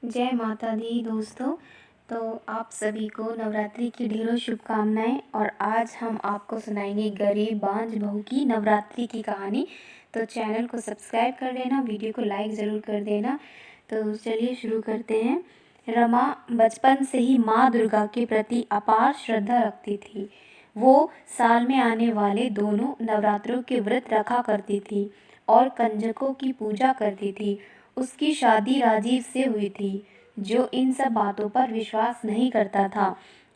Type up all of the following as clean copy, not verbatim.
जय माता दी दोस्तों। तो आप सभी को नवरात्रि की ढेरों शुभकामनाएं। और आज हम आपको सुनाएंगे गरीब बांझ बहू की नवरात्रि की कहानी। तो चैनल को सब्सक्राइब कर देना, वीडियो को लाइक ज़रूर कर देना। तो चलिए शुरू करते हैं। रमा बचपन से ही माँ दुर्गा के प्रति अपार श्रद्धा रखती थी। वो साल में आने वाले दोनों नवरात्रों के व्रत रखा करती थी और कंजकों की पूजा करती थी। उसकी शादी राजीव से हुई थी, जो इन सब बातों पर विश्वास नहीं करता था।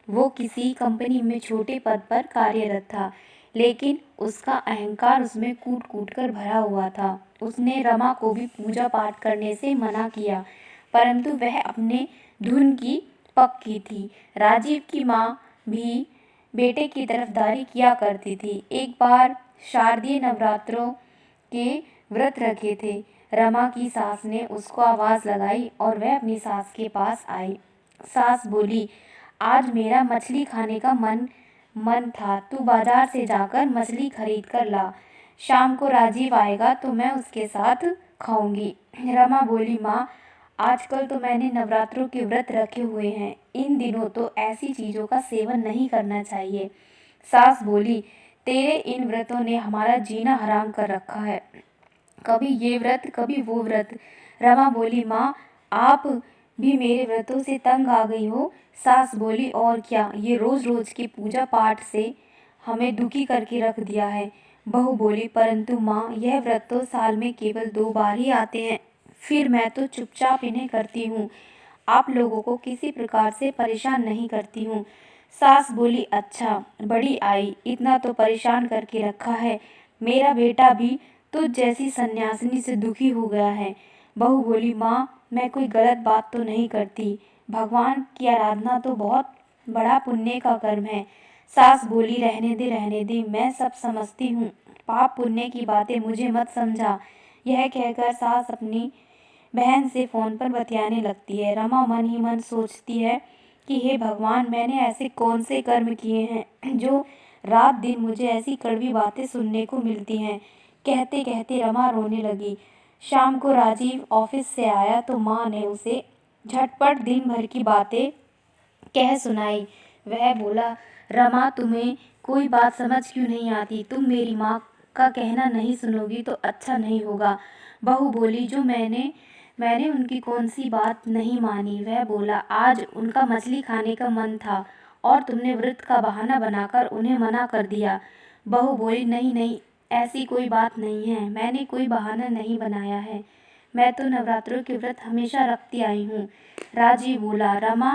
वो किसी कंपनी में छोटे पद पर कार्यरत था, लेकिन उसका अहंकार उसमें कूट कूट कर भरा हुआ था। उसने रमा को भी पूजा पाठ करने से मना किया, परंतु वह अपने धुन की पक्की थी। राजीव की माँ भी बेटे की तरफदारी किया करती थी। एक बार शारदीय नवरात्रों के व्रत रखे थे। रमा की सास ने उसको आवाज़ लगाई और वह अपनी सास के पास आई। सास बोली, आज मेरा मछली खाने का मन था, तू बाजार से जाकर मछली खरीद कर ला। शाम को राजीव आएगा तो मैं उसके साथ खाऊंगी। रमा बोली, माँ, आजकल तो मैंने नवरात्रों के व्रत रखे हुए हैं, इन दिनों तो ऐसी चीज़ों का सेवन नहीं करना चाहिए। सास बोली, तेरे इन व्रतों ने हमारा जीना हराम कर रखा है, कभी ये व्रत कभी वो व्रत। रमा बोली, माँ, आप भी मेरे व्रतों से तंग आ गई हो। सास बोली, और क्या, ये रोज रोज की पूजा पाठ से हमें दुखी करके रख दिया है। बहू बोली, परंतु माँ, यह व्रत तो साल में केवल 2 बार ही आते हैं, फिर मैं तो चुपचाप इन्हें करती हूँ, आप लोगों को किसी प्रकार से परेशान नहीं करती हूँ। सास बोली, अच्छा, बड़ी आई, इतना तो परेशान करके रखा है। मेरा बेटा भी तुझ जैसी सन्यासिनी से दुखी हो गया है। बहू बोली, माँ, मैं कोई गलत बात तो नहीं करती, भगवान की आराधना तो बहुत बड़ा पुण्य का कर्म है। सास बोली, रहने दे, मैं सब समझती हूँ, पाप पुण्य की बातें मुझे मत समझा। यह कहकर सास अपनी बहन से फ़ोन पर बतियाने लगती है। रमा मन ही मन सोचती है कि हे भगवान, मैंने ऐसे कौन से कर्म किए हैं जो रात दिन मुझे ऐसी कड़वी बातें सुनने को मिलती हैं। कहते कहते रमा रोने लगी। शाम को राजीव ऑफिस से आया तो माँ ने उसे झटपट दिन भर की बातें कह सुनाई। वह बोला, रमा, तुम्हें कोई बात समझ क्यों नहीं आती? तुम मेरी माँ का कहना नहीं सुनोगी तो अच्छा नहीं होगा। बहू बोली, जो मैंने उनकी कौन सी बात नहीं मानी। वह बोला, आज उनका मछली खाने का मन था और तुमने व्रत का बहाना बनाकर उन्हें मना कर दिया। बहू बोली, नहीं नहीं, ऐसी कोई बात नहीं है, मैंने कोई बहाना नहीं बनाया है, मैं तो नवरात्रों के व्रत हमेशा रखती आई हूँ। राजीव बोला, रमा,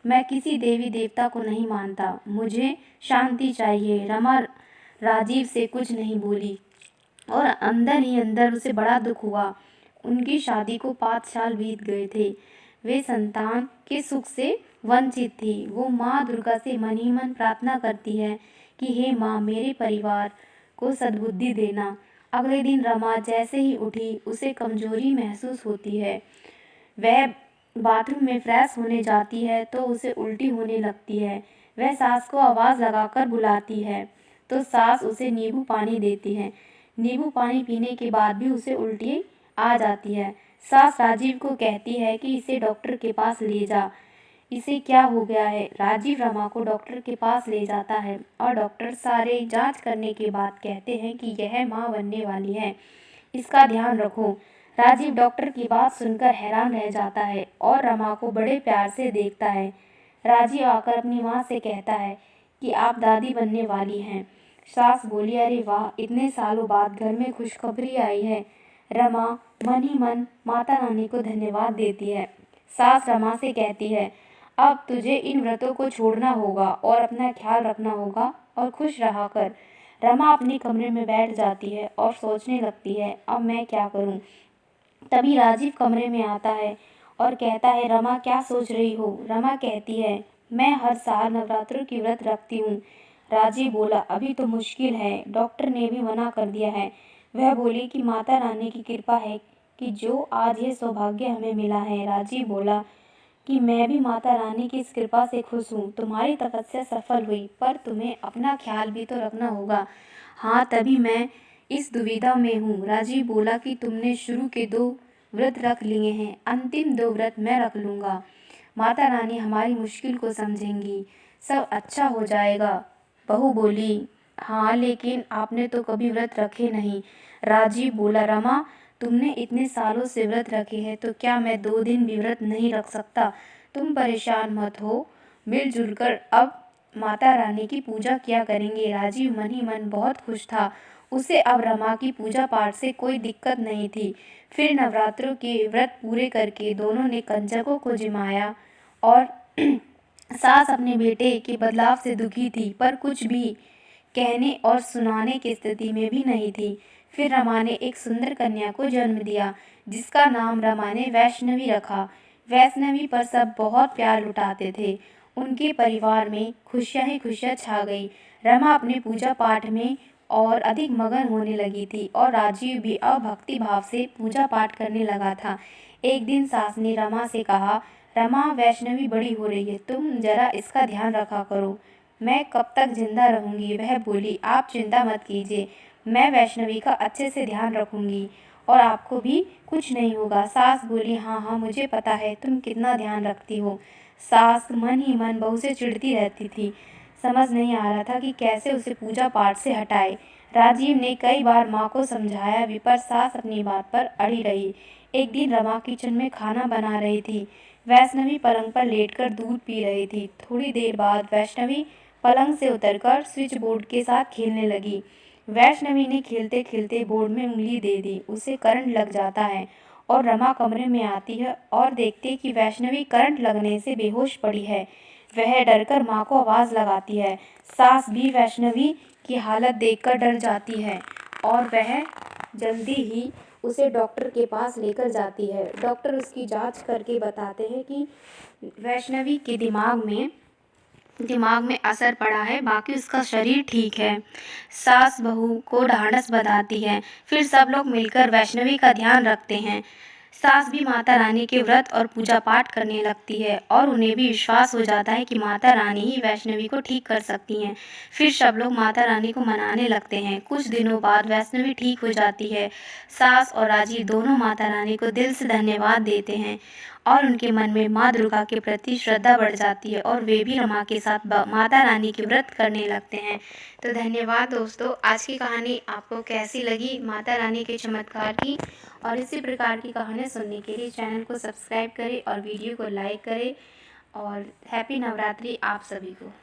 मैं किसी देवी देवता को नहीं मानता, मुझे शांति चाहिए। रमा राजीव से कुछ नहीं बोली और अंदर ही अंदर उसे बड़ा दुख हुआ। उनकी शादी को 5 साल बीत गए थे। वे संतान के सुख से वंचित थी। वो माँ दुर्गा से मन ही मन प्रार्थना करती है कि हे माँ, मेरे परिवार को सद्बुद्धि देना। अगले दिन रमा जैसे ही उठी, उसे कमजोरी महसूस होती है। वह बाथरूम में फ्रेश होने जाती है तो उसे उल्टी होने लगती है। वह सास को आवाज़ लगाकर बुलाती है तो सास उसे नींबू पानी देती है। नींबू पानी पीने के बाद भी उसे उल्टी आ जाती है। सास राजीव को कहती है कि इसे डॉक्टर के पास ले जा, इसे क्या हो गया है। राजीव रमा को डॉक्टर के पास ले जाता है और डॉक्टर सारे जांच करने के बाद कहते हैं कि यह माँ बनने वाली है, इसका ध्यान रखो। राजीव डॉक्टर की बात सुनकर हैरान रह जाता है और रमा को बड़े प्यार से देखता है। राजीव आकर अपनी माँ से कहता है कि आप दादी बनने वाली हैं। सास बोली, अरे वाह, इतने सालों बाद घर में खुशखबरी आई है। रमा मन ही मन माता रानी को धन्यवाद देती है। सास रमा से कहती है, अब तुझे इन व्रतों को छोड़ना होगा और अपना ख्याल रखना होगा और खुश रहा कर। रमा अपने कमरे में बैठ जाती है और सोचने लगती है, अब मैं क्या करूं। तभी राजीव कमरे में आता है और कहता है, रमा, क्या सोच रही हो? रमा कहती है, मैं हर साल नवरात्रों की व्रत रखती हूँ। राजीव बोला, अभी तो मुश्किल है, डॉक्टर ने भी मना कर दिया है। वह बोली कि माता रानी की कृपा है कि जो आज ये सौभाग्य हमें मिला है। राजीव बोला कि मैं भी माता रानी की इस कृपा से खुश हूँ, तुम्हारी तपस्या सफल हुई, पर तुम्हें अपना ख्याल भी तो रखना होगा। हाँ, तभी मैं इस दुविधा में हूँ। राजीव बोला कि तुमने शुरू के 2 व्रत रख लिए हैं, अंतिम 2 व्रत मैं रख लूँगा। माता रानी हमारी मुश्किल को समझेंगी, सब अच्छा हो जाएगा। बहू बोली, हाँ लेकिन आपने तो कभी व्रत रखे नहीं। राजीव बोला, रमा तुमने इतने सालों से व्रत रखे हैं तो क्या मैं 2 दिन भी व्रत नहीं रख सकता? तुम परेशान मत हो, मिलजुल कर अब माता रानी की पूजा किया करेंगे। राजीव मन ही मन बहुत खुश था, उसे अब रमा की पूजा पाठ से कोई दिक्कत नहीं थी। फिर नवरात्रों के व्रत पूरे करके दोनों ने कंजकों को जिमाया और सास अपने बेटे के बदलाव से दुखी थी, पर कुछ भी कहने और सुनाने की स्थिति में भी नहीं थी। फिर रमा ने एक सुंदर कन्या को जन्म दिया, जिसका नाम रमा ने वैष्णवी रखा। वैष्णवी पर सब बहुत प्यार लुटाते थे। उनके परिवार में खुशियां ही खुशियां छा गई। रमा अपने पूजा पाठ में और अधिक मगन होने लगी थी और राजीव भी अब भक्ति भाव से पूजा पाठ करने लगा था। एक दिन सास ने रमा से कहा, रमा वैष्णवी बड़ी हो रही है, तुम जरा इसका ध्यान रखा करो। मैं कब तक जिंदा रहूंगी? वह बोली, आप चिंता मत कीजिए, मैं वैष्णवी का अच्छे से ध्यान रखूंगी और आपको भी कुछ नहीं होगा। सास बोली, हाँ हाँ मुझे पता है तुम कितना ध्यान रखती हो। सास मन ही मन बहू से चिढ़ती रहती थी। समझ नहीं आ रहा था कि कैसे उसे पूजा पाठ से हटाए। राजीव ने कई बार माँ को समझाया भी, पर सास अपनी बात पर अड़ी रही। एक दिन रमा किचन में खाना बना रही थी। वैष्णवी पलंग पर लेटकर दूध पी रही थी। थोड़ी देर बाद वैष्णवी पलंग से उतरकर स्विच बोर्ड के साथ खेलने लगी। वैष्णवी ने खेलते खेलते बोर्ड में उंगली दे दी। उसे करंट लग जाता है और रमा कमरे में आती है और देखती कि वैष्णवी करंट लगने से बेहोश पड़ी है। वह डरकर माँ को आवाज़ लगाती है। सास भी वैष्णवी की हालत देखकर डर जाती है और वह जल्दी ही उसे डॉक्टर के पास लेकर जाती है। डॉक्टर उसकी जांच करके बताते हैं कि वैष्णवी के दिमाग में असर पड़ा है, बाकी उसका शरीर ठीक है। सास बहू को ढांढस बंधाती है। फिर सब लोग मिलकर वैष्णवी का ध्यान रखते हैं। सास भी माता रानी के व्रत और पूजा पाठ करने लगती है और उन्हें भी विश्वास हो जाता है कि माता रानी ही वैष्णवी को ठीक कर सकती हैं। फिर सब लोग माता रानी को मनाने लगते हैं। कुछ दिनों बाद वैष्णवी ठीक हो जाती है। सास और राजीव दोनों माता रानी को दिल से धन्यवाद देते हैं और उनके मन में माँ दुर्गा के प्रति श्रद्धा बढ़ जाती है और वे भी रमा के साथ माता रानी के व्रत करने लगते हैं। तो धन्यवाद दोस्तों, आज की कहानी आपको कैसी लगी माता रानी के चमत्कार की? और इसी प्रकार की कहानियाँ सुनने के लिए चैनल को सब्सक्राइब करें और वीडियो को लाइक करें। और हैप्पी नवरात्रि आप सभी को।